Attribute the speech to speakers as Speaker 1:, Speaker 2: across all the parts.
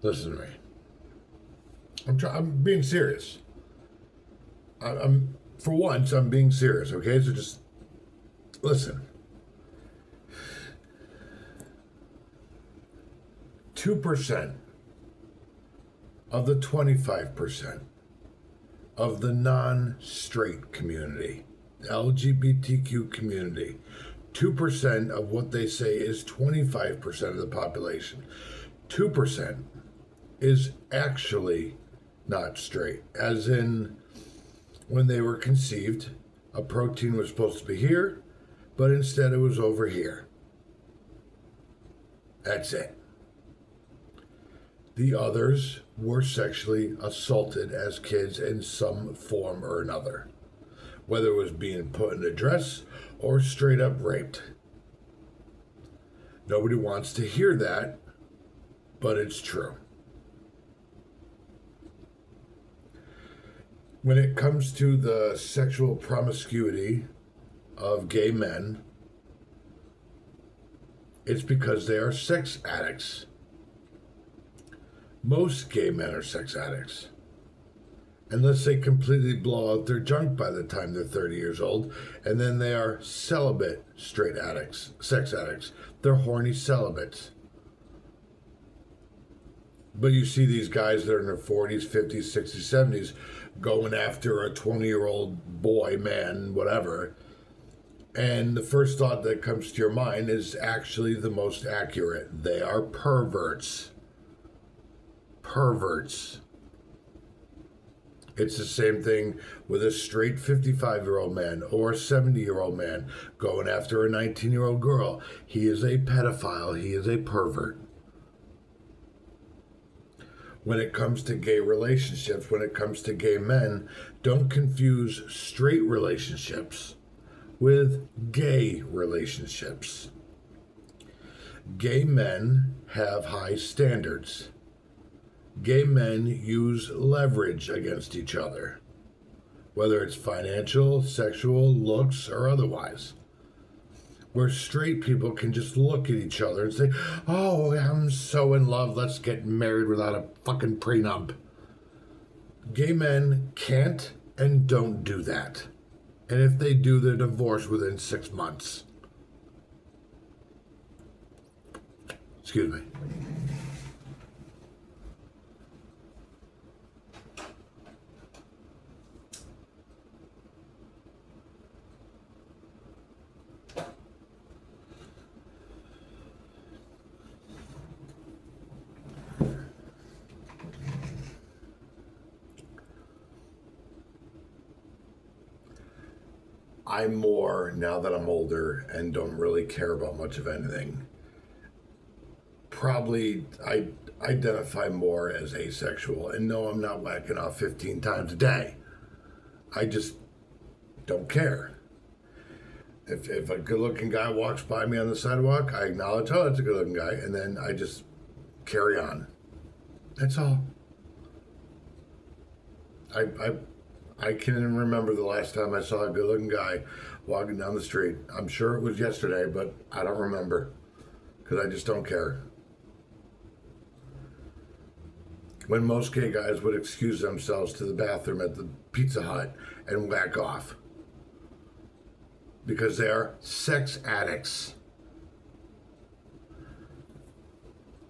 Speaker 1: Listen to me. I'm being serious. I'm for once I'm being serious. Okay, so just listen. 2% of the 25% of the non-straight community, LGBTQ community, 2% of what they say is 25% of the population. 2% is actually not straight, as in when they were conceived, a protein was supposed to be here, but instead it was over here. That's it. The others were sexually assaulted as kids in some form or another, whether it was being put in a dress or straight up raped. Nobody wants to hear that, but it's true. When it comes to the sexual promiscuity of gay men, it's because they are sex addicts. Most gay men are sex addicts. Unless they completely blow out their junk by the time they're 30 years old, and then they are celibate straight addicts, sex addicts. They're horny celibates. But you see these guys that are in their 40s, 50s, 60s, 70s going after a 20-year-old boy, man, whatever. And the first thought that comes to your mind is actually the most accurate. They are perverts. Perverts. It's the same thing with a straight 55-year-old man or a 70-year-old man going after a 19-year-old girl. He is a pedophile. He is a pervert. When it comes to gay relationships, when it comes to gay men, don't confuse straight relationships with gay relationships. Gay men have high standards. Gay men use leverage against each other, whether it's financial, sexual, looks, or otherwise. Where straight people can just look at each other and say, oh, I'm so in love, let's get married without a fucking prenup. Gay men can't and don't do that. And if they do, they're divorced within 6 months. Excuse me. I'm more, now that I'm older and don't really care about much of anything, probably I identify more as asexual. And no, I'm not whacking off 15 times a day. I just don't care. If a good-looking guy walks by me on the sidewalk, I acknowledge, oh, that's a good-looking guy, and then I just carry on. That's all. I can't even remember the last time I saw a good-looking guy walking down the street. I'm sure it was yesterday, but I don't remember because I just don't care. When most gay guys would excuse themselves to the bathroom at the Pizza Hut and whack off because they are sex addicts.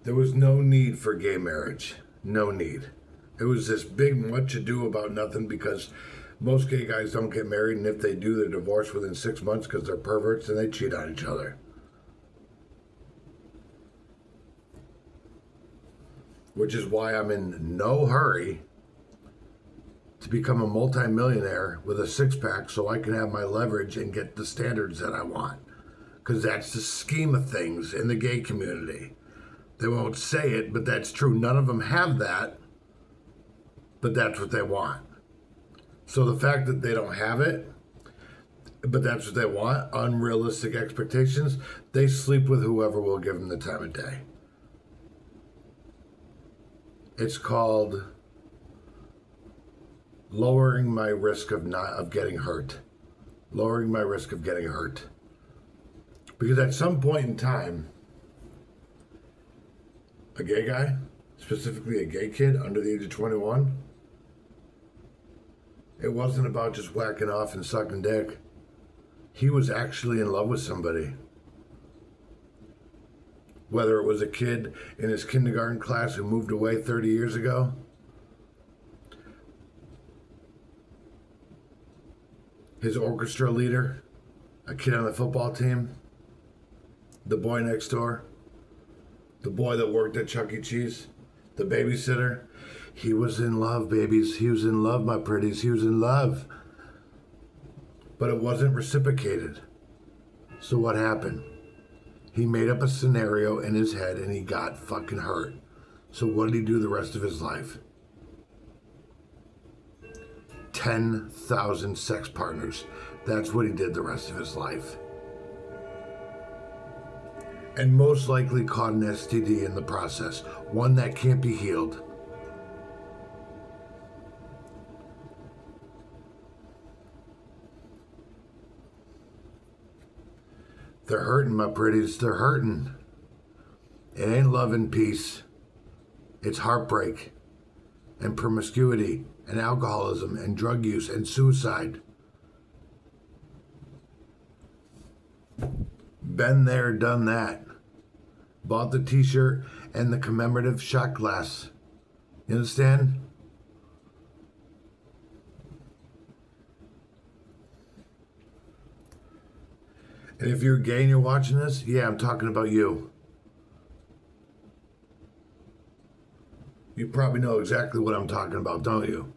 Speaker 1: There was no need for gay marriage. No need. It was this big much ado about nothing because most gay guys don't get married, and if they do, they're divorced within 6 months because they're perverts and they cheat on each other. Which is why I'm in no hurry to become a multimillionaire with a six-pack so I can have my leverage and get the standards that I want. Because that's the scheme of things in the gay community. They won't say it, but that's true. None of them have that, but that's what they want. So the fact that they don't have it, but that's what they want, unrealistic expectations, they sleep with whoever will give them the time of day. It's called lowering my risk of getting hurt. Lowering my risk of getting hurt. Because at some point in time, a gay guy, specifically a gay kid under the age of 21, it wasn't about just whacking off and sucking dick. He was actually in love with somebody. Whether it was a kid in his kindergarten class who moved away 30 years ago, his orchestra leader, a kid on the football team, the boy next door, the boy that worked at Chuck E. Cheese, the babysitter. He was in love, babies. He was in love, my pretties. He was in love. But it wasn't reciprocated. So what happened? He made up a scenario in his head and he got fucking hurt. So what did he do the rest of his life? 10,000 sex partners. That's what he did the rest of his life. And most likely caught an STD in the process. One that can't be healed. They're hurting, my pretties. They're hurting. It ain't love and peace. It's heartbreak and promiscuity and alcoholism and drug use and suicide. Been there, done that. Bought the t-shirt and the commemorative shot glass. You understand? And if you're gay and you're watching this, yeah, I'm talking about you. You probably know exactly what I'm talking about, don't you?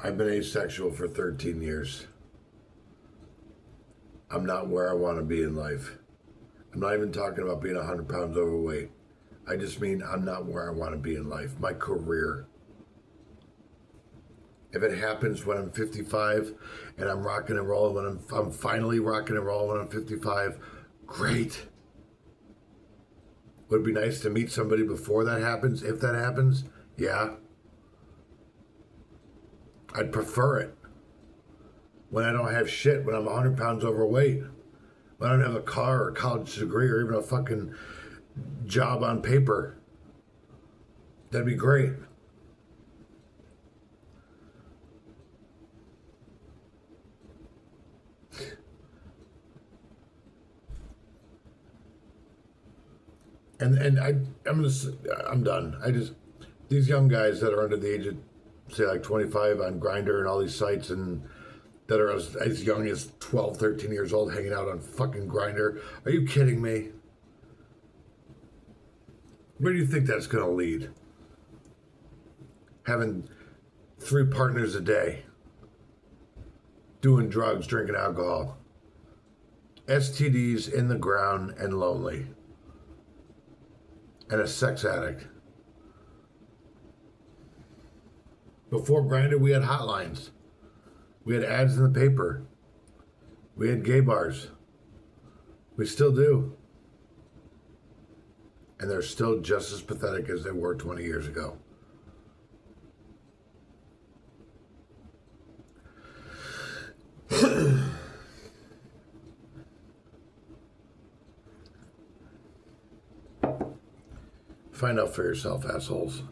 Speaker 1: I've been asexual for 13 years. I'm not where I want to be in life. I'm not even talking about being 100 pounds overweight. I just mean I'm not where I want to be in life. My career. If it happens when I'm 55 and I'm rocking and rolling, when I'm finally rocking and rolling when I'm 55, great. Would it be nice to meet somebody before that happens, if that happens? Yeah. I'd prefer it. When I don't have shit, when I'm 100 pounds overweight, when I don't have a car or a college degree or even a fucking job on paper. That'd be great. And I'm done. These young guys that are under the age of say like 25 on Grindr and all these sites and that are as young as 12, 13 years old hanging out on fucking Grindr. Are you kidding me? Where do you think that's going to lead? Having 3 partners a day, doing drugs, drinking alcohol, STDs in the ground and lonely, and a sex addict. Before Grindr, we had hotlines. We had ads in the paper. We had gay bars. We still do. And they're still just as pathetic as they were 20 years ago. Find out for yourself, assholes.